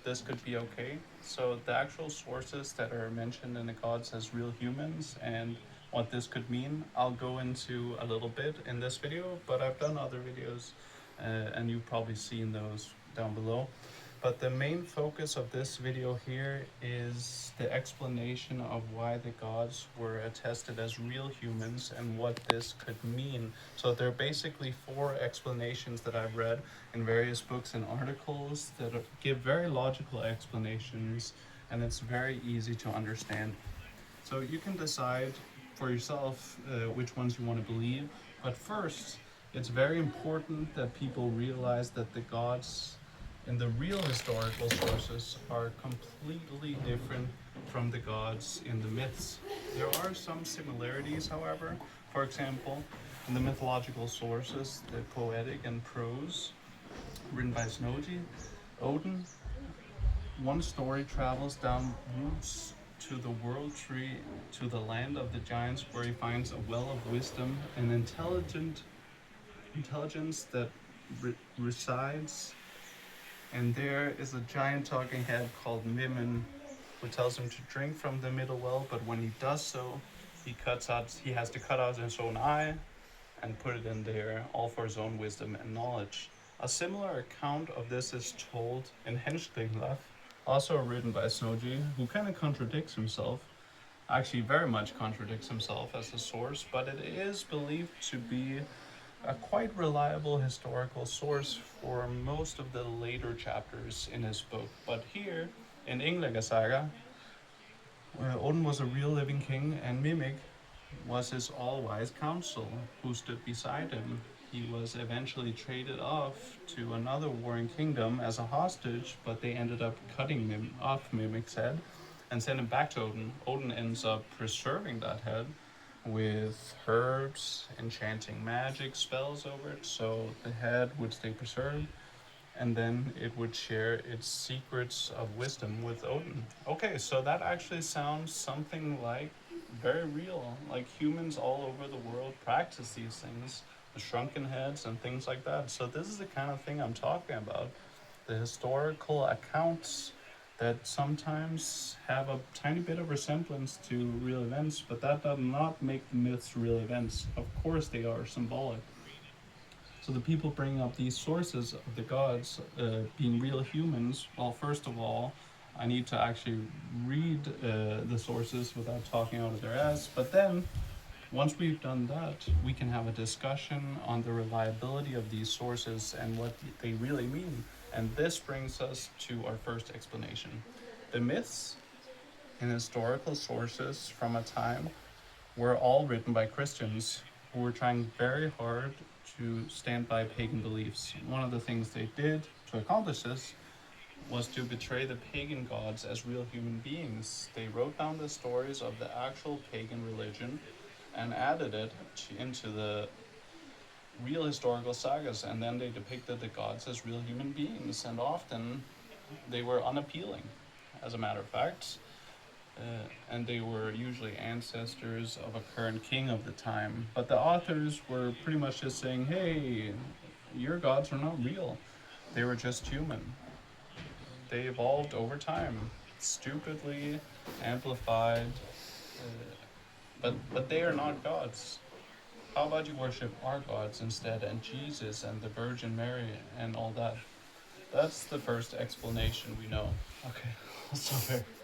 that this could be okay. So the actual sources that are mentioned in the gods as real humans and what this could mean, I'll go into a little bit in this video, but I've done other videos and you've probably seen those down below. But the main focus of this video here is the explanation of why the gods were attested as real humans and what this could mean. So there are basically 4 explanations that I've read in various books and articles that give very logical explanations, and it's very easy to understand. So you can decide for yourself which ones you want to believe. But first, it's very important that people realize that the gods in the real historical sources are completely different from the gods in the myths. There are some similarities, however. For example, in the mythological sources, the poetic and prose written by Snoji, Odin, one story travels down routes to the world tree, to the land of the giants, where he finds a well of wisdom and intelligence that resides. And there is a giant talking head called Mimin, who tells him to drink from the middle well. But when he does so, he has to cut out his own eye and put it in there, all for his own wisdom and knowledge. A similar account of this is told in Hensklinglaf, also written by Snoji, who kind of contradicts himself, actually very much contradicts himself as a source, but it is believed to be a quite reliable historical source for most of the later chapters in his book. But here, in Ynglinga Saga, Odin was a real living king, and Mimic was his all-wise counsel who stood beside him. He was eventually traded off to another warring kingdom as a hostage, but they ended up cutting off Mimic's head and sent him back to Odin. Odin ends up preserving that head with herbs, enchanting magic spells over it, so the head would stay preserved, and then it would share its secrets of wisdom with Odin. Okay, so that actually sounds something like very real. Like humans all over the world practice these things, the shrunken heads and things like that. So this is the kind of thing I'm talking about. The historical accounts that sometimes have a tiny bit of resemblance to real events, but that does not make the myths real events. Of course they are symbolic. So the people bring up these sources of the gods being real humans. Well, first of all, I need to actually read the sources without talking out of their ass. But then, once we've done that, we can have a discussion on the reliability of these sources and what they really mean. And this brings us to our first explanation. The myths and historical sources from a time were all written by Christians who were trying very hard to stand by pagan beliefs. One of the things they did to accomplish this was to betray the pagan gods as real human beings. They wrote down the stories of the actual pagan religion and added it into the real historical sagas, and then they depicted the gods as real human beings, and often they were unappealing, as a matter of fact. And they were usually ancestors of a current king of the time. But the authors were pretty much just saying, hey, your gods are not real. They were just human. They evolved over time, stupidly amplified, but they are not gods. How about you worship our gods instead, and Jesus and the Virgin Mary and all that? That's the first explanation we know. Okay, I'll stop here.